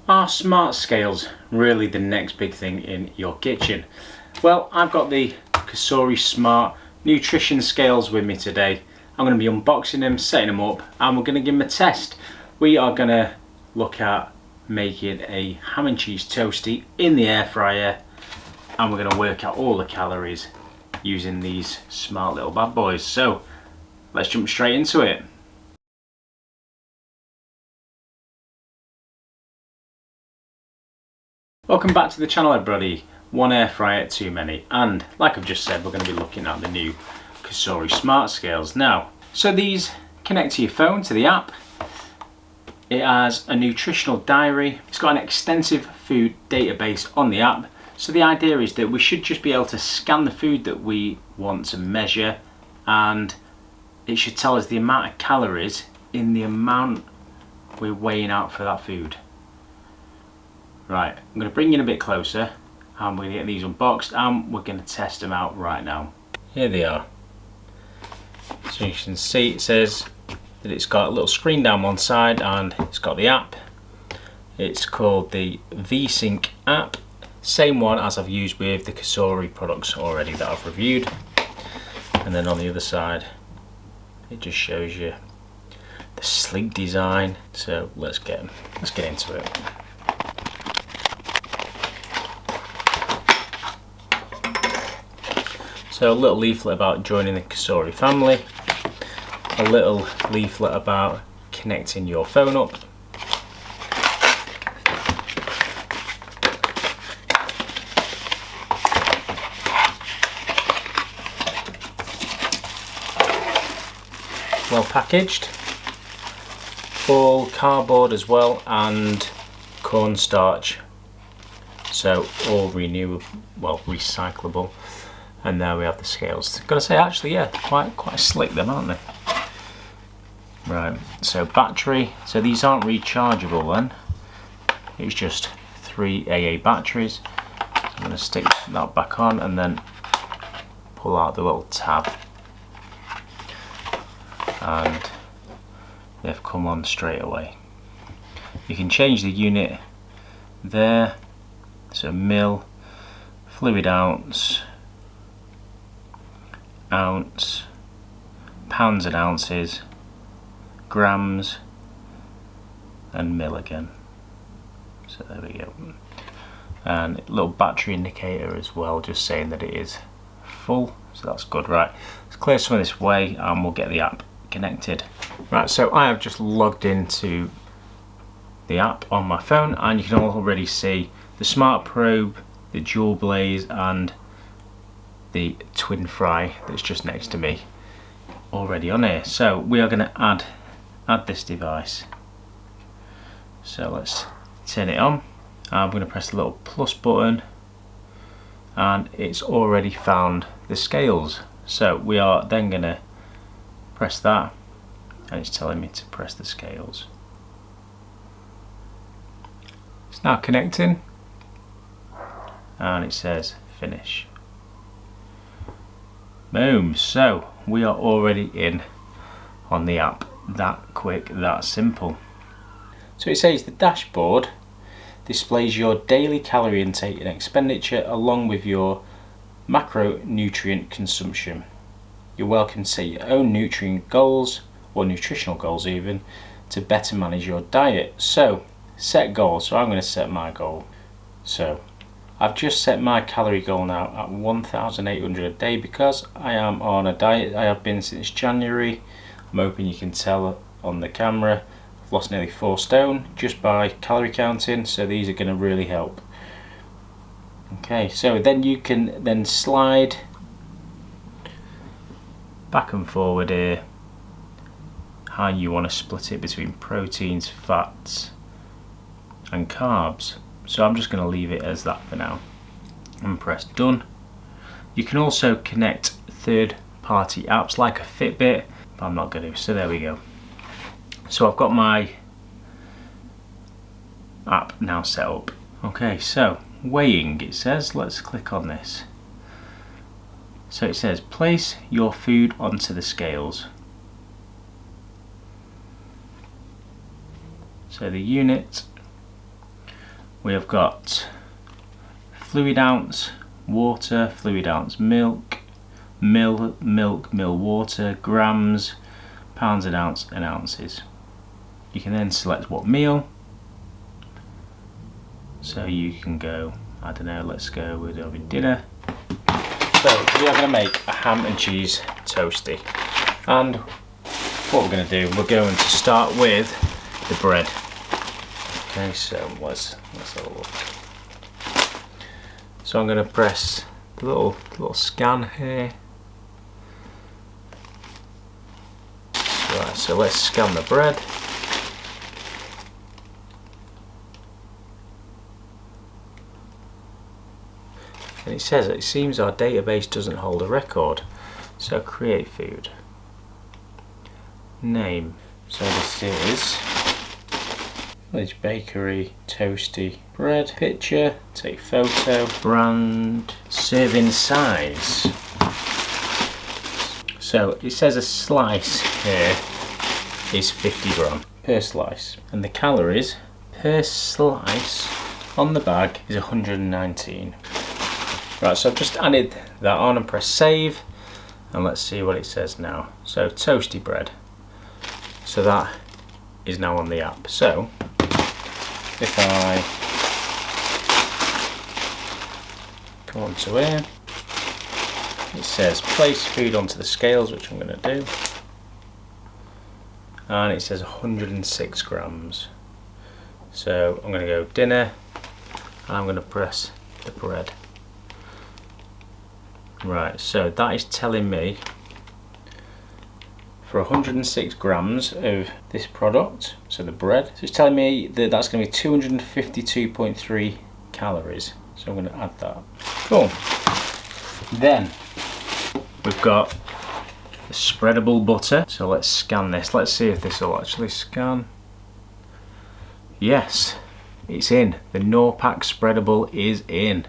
Are smart scales really the next big thing in your kitchen? Well, I've got the Cosori Smart Nutrition Scales with me today. I'm going to be unboxing them, setting them up, and we're going to give them a test. We are going to look at making a ham and cheese toasty in the air fryer, and we're going to work out all the calories using these smart little bad boys. So let's jump straight into it. Welcome back to the channel, everybody. One air fryer too many, and like I've just said, we're going to be looking at the new Cosori Smart Scales now. So these connect to your phone, to the app. It has a nutritional diary. It's got an extensive food database on the app. So the idea is that we should just be able to scan the food that we want to measure, and it should tell us the amount of calories in the amount we're weighing out for that food. Right, I'm going to bring you in a bit closer, and we're going to get these unboxed, and we're going to test them out right now. Here they are. So you can see it says that it's got a little screen down one side, and it's got the app. It's called the V-Sync app. Same one as I've used with the Cosori products already that I've reviewed. And then on the other side, it just shows you the sleek design. So let's get into it. So a little leaflet about joining the Cosori family, a little leaflet about connecting your phone up, well packaged, full cardboard as well, and cornstarch, so all renewable, well, recyclable. And there we have the scales. Gotta say, actually, yeah, quite slick them, aren't they? Right, so battery. So these aren't rechargeable then. It's just 3 AA batteries. I'm gonna stick that back on and then pull out the little tab. And they've come on straight away. You can change the unit there. So mil, fluid ounce, ounce, pounds and ounces, grams, and mil again. So there we go. And a little battery indicator as well, just saying that it is full. So that's good. Right, let's clear some of this way and we'll get the app connected. Right, so I have just logged into the app on my phone, and you can already see the smart probe, the dual blaze, and the twin fry that's just next to me already on here. So we are going to add this device. So let's turn it on. I'm going to press the little plus button, and it's already found the scales. So we are then going to press that, and it's telling me to press the scales. It's now connecting, and it says finish. Boom, so we are already in on the app. That quick, that simple. So it says the dashboard displays your daily calorie intake and expenditure along with your macronutrient consumption. You're welcome to set your own nutrient goals, or nutritional goals even, to better manage your diet. So set goals. So I'm going to set my goal. So I've just set my calorie goal now at 1,800 a day because I am on a diet. I have been since January. I'm hoping you can tell on the camera. I've lost nearly 4 stone just by calorie counting, so these are going to really help. Okay, so then you can then slide back and forward here how you want to split it between proteins, fats and carbs. So I'm just going to leave it as that for now and press done. You can also connect third-party apps like a Fitbit, but I'm not going to, so there we go. So I've got my app now set up. Okay, so weighing, it says, let's click on this. So it says place your food onto the scales. So the unit We have got fluid ounce, water, fluid ounce milk, milk, water, grams, pounds an ounce, and ounces. You can then select what meal. So you can go, I don't know, let's go with having dinner. So we are going to make a ham and cheese toasty. And what we're going to do, we're going to start with the bread. Okay, so let's have a look. So I'm going to press the little scan here. Right, so let's scan the bread. And it says it seems our database doesn't hold a record. So create food. Name. So this is Village Bakery Toasty bread. Picture. Take photo. Brand. Serving size. So it says a slice here is 50 gram per slice. And the calories per slice on the bag is 119. Right, so I've just added that on and press save, and let's see what it says now. So toasty bread. So that is now on the app. So if I go onto here, it says place food onto the scales, which I'm going to do, and it says 106 grams. So I'm going to go dinner, and I'm going to press the bread. Right, so that is telling me for 106 grams of this product, so the bread, so it's telling me that that's going to be 252.3 calories. So I'm going to add that. Cool. Then we've got the spreadable butter. So let's scan this. Let's see if this will actually scan. Yes, it's in. The Norpack spreadable is in.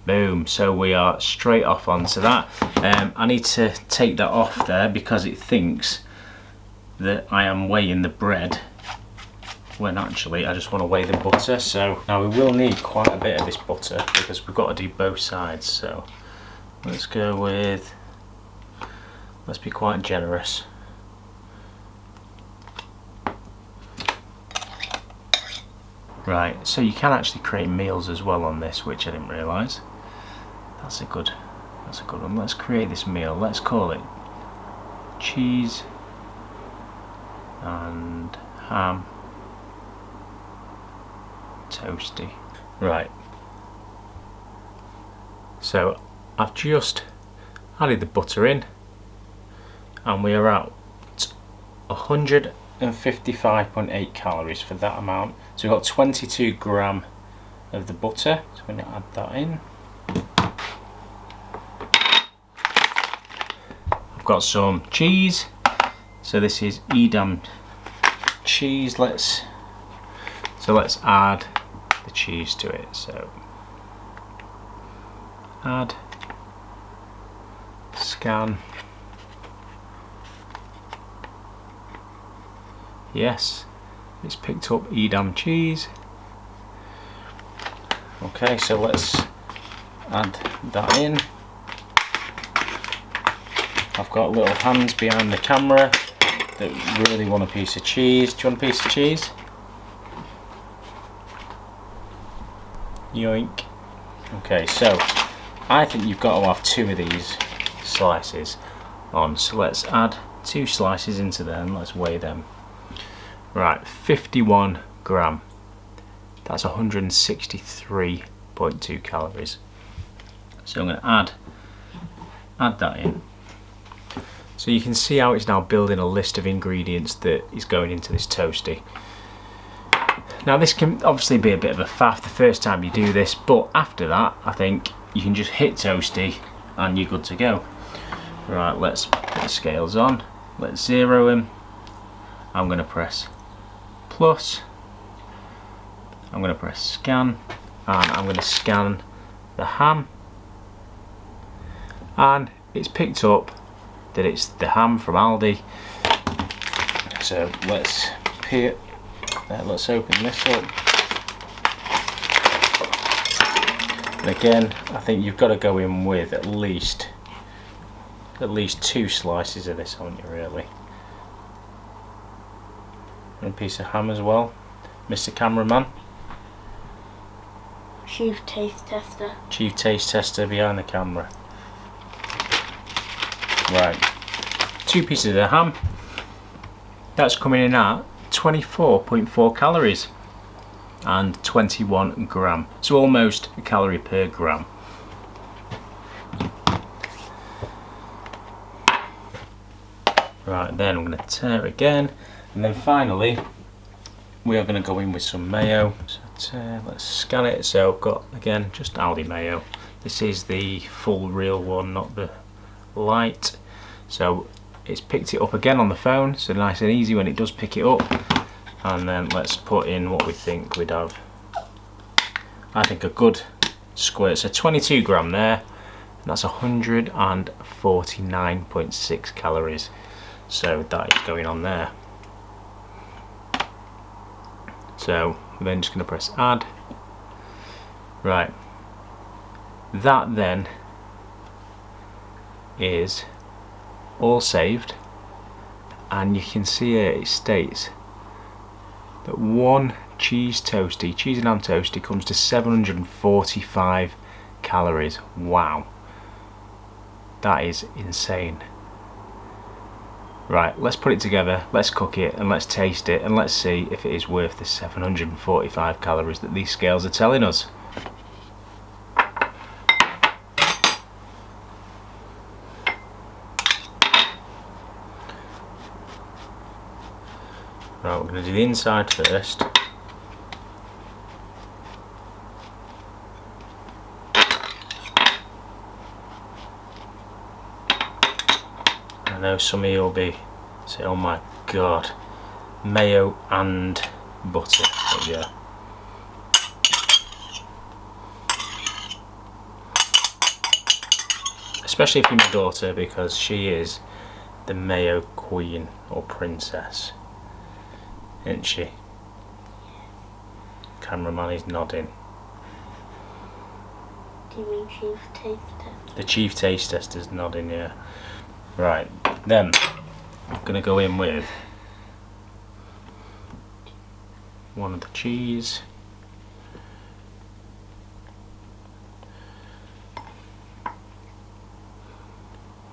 Boom, so we are straight off onto that. I need to take that off there because it thinks that I am weighing the bread when actually I just want to weigh the butter. So now we will need quite a bit of this butter because we've got to do both sides. So let's go with, let's be quite generous. Right, so you can actually create meals as well on this, which I didn't realise. That's a good one. Let's create this meal. Let's call it cheese and ham toasty. Right. So I've just added the butter in, and we are at 155.8 calories for that amount. So we've got 22 gram of the butter. So I'm going to add that in. I've got some cheese. So this is Edam cheese. Let's add the cheese to it. So add, scan. Yes, it's picked up Edam cheese. Okay, so let's add that in. I've got little hands behind the camera that really want a piece of cheese. Do you want a piece of cheese? Yoink. Okay, so I think you've got to have 2 of these slices on. So let's add 2 slices into there and let's weigh them. Right, 51 gram. That's 163.2 calories. So I'm going to add that in. So you can see how it's now building a list of ingredients that is going into this toasty. Now this can obviously be a bit of a faff the first time you do this, but after that I think you can just hit toasty and you're good to go. Right, let's put the scales on. Let's zero him. I'm going to press plus. I'm going to press scan, and I'm going to scan the ham, and it's picked up that it's the ham from Aldi. So let's open this up. And again, I think you've got to go in with at least 2 slices of this, haven't you, really? And a piece of ham as well, Mr. Cameraman. Chief taste tester. Chief taste tester behind the camera. Right, 2 pieces of the ham. That's coming in at 24.4 calories and 21 gram. So almost a calorie per gram. Right, then I'm going to tear it again, and then finally we are going to go in with some mayo. So let's scan it. So I've got, again, just Aldi mayo. This is the full real one, not the light. So it's picked it up again on the phone, so nice and easy when it does pick it up. And then let's put in what we think we'd have. I think a good squirt, so 22 gram there, and that's 149.6 calories. So that is going on there. So we're then just going to press add. Right, that then is all saved, and you can see here it states that 1 cheese and ham toasty comes to 745 calories. Wow, that is insane. Right, let's put it together, let's cook it, and let's taste it, and let's see if it is worth the 745 calories that these scales are telling us. Right, we're going to do the inside first. I know some of you will be saying, oh my god, mayo and butter, but yeah. Especially if you're my daughter, because she is the mayo queen or princess, isn't she? Cameraman is nodding. Do you mean chief taste tester? The chief taste tester's nodding, yeah. Right, then I'm going to go in with one of the cheese,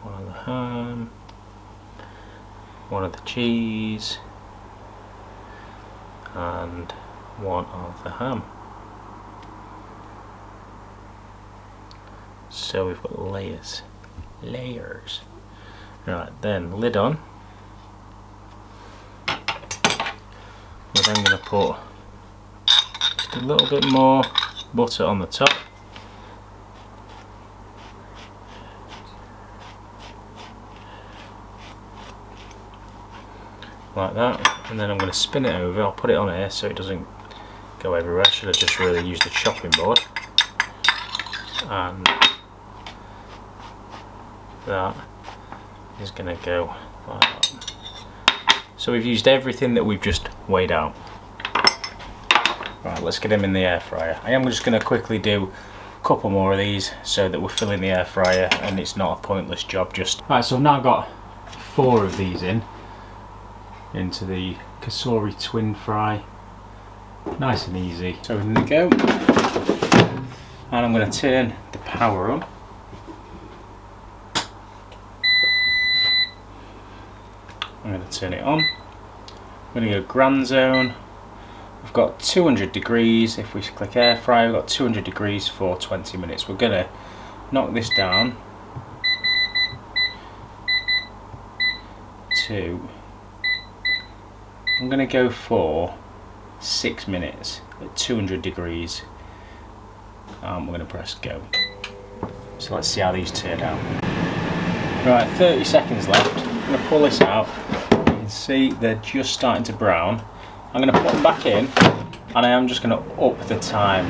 one of the ham, one of the cheese, and one of the ham. So we've got layers. Right, then lid on. We're then going to put just a little bit more butter on the top. Like that, and then I'm going to spin it over. I'll put it on here so it doesn't go everywhere. I should have just really used the chopping board. And that is going to go like that. So we've used everything that we've just weighed out. Right, let's get them in the air fryer. I am just going to quickly do a couple more of these so that we're filling the air fryer and it's not a pointless job. Just right, so I've now got 4 of these into the Cosori twin fry. Nice and easy. So in they go. And I'm going to turn the power on. I'm going to turn it on. I'm going to go grand zone. We've got 200 degrees. If we click air fryer, we've got 200 degrees for 20 minutes. We're going to knock this down to, I'm going to go for 6 minutes at 200 degrees. We're going to press go. So let's see how these turn out. Right, 30 seconds left. I'm going to pull this out. You can see they're just starting to brown. I'm going to put them back in, and I am just going to up the time.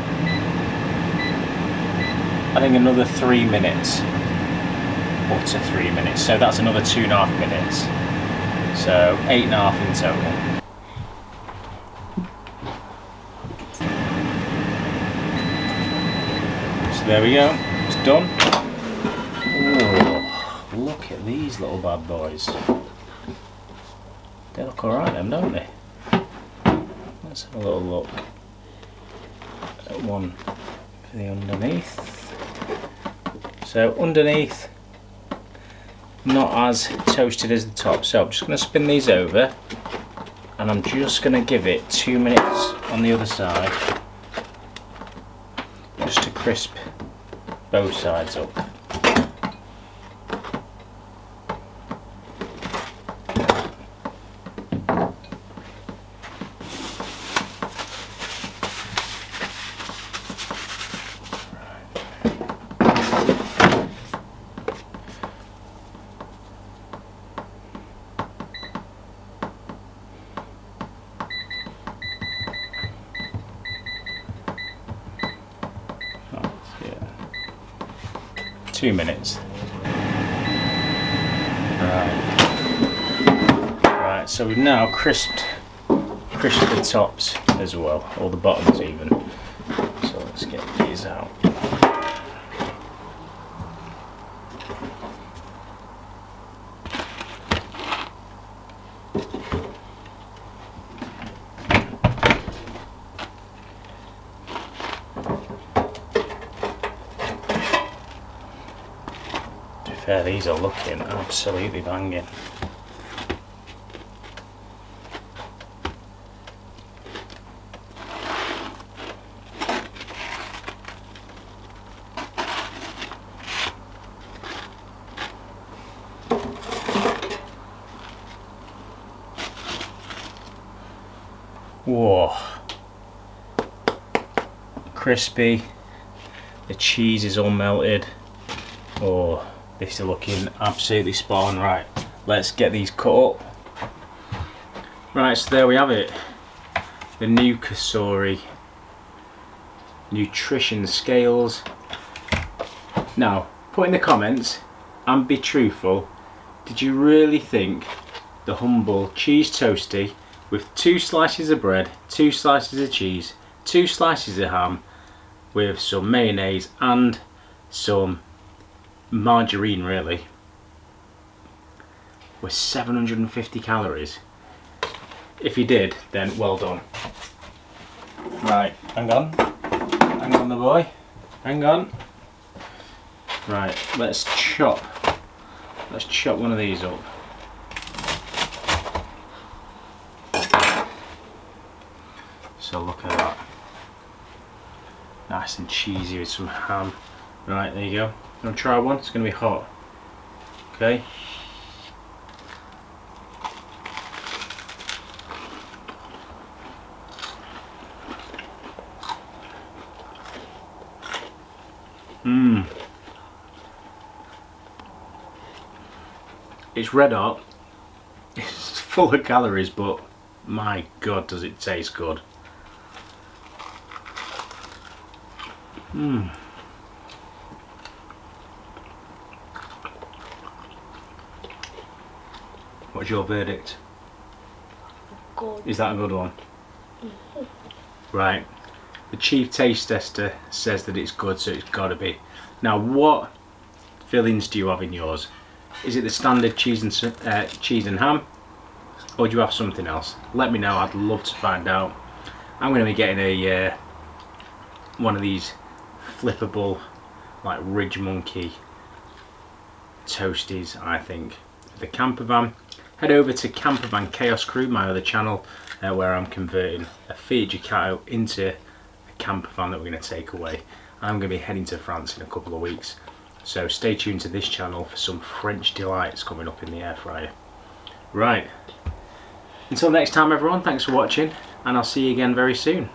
I think another 3 minutes. Up to 3 minutes. So that's another 2.5 minutes. So 8.5 in total. So there we go, it's done. Oh, look at these little bad boys. They look alright then, don't they? Let's have a little look at one for the underneath. So underneath, not as toasted as the top. So I'm just going to spin these over and I'm just going to give it 2 minutes on the other side just to crisp both sides up. Yeah. 2 minutes. Right, so we've now crisped the tops as well, or the bottoms even. So let's get these out. To be fair, these are looking absolutely banging. Whoa, crispy, the cheese is all melted. Oh, this is looking absolutely spot on. Right, let's get these cut up. Right, so there we have it, the new Cosori nutrition scales. Now, put in the comments and be truthful, did you really think the humble cheese toasty with 2 slices of bread, 2 slices of cheese, 2 slices of ham with some mayonnaise and some margarine really, was 750 calories? If you did, then well done. Right, hang on the boy, hang on. Right, let's chop one of these up. So look at that, nice and cheesy with some ham. Right, there you go. You want to try one? It's going to be hot. Okay. Mmm. It's red hot. It's full of calories, but my God, does it taste good. Mmm. What's your verdict? Good. Is that a good one? Right. The chief taste tester says that it's good, so it's got to be. Now, what fillings do you have in yours? Is it the standard cheese and ham, or do you have something else? Let me know. I'd love to find out. I'm going to be getting a one of these flippable, like Ridge Monkey toasties, I think, for the camper van. Head over to Camper Van Chaos Crew, my other channel, where I'm converting a Fiat Ducato into a camper van that we're going to take away. I'm going to be heading to France in a couple of weeks, so stay tuned to this channel for some French delights coming up in the air fryer. Right, until next time everyone, thanks for watching, and I'll see you again very soon.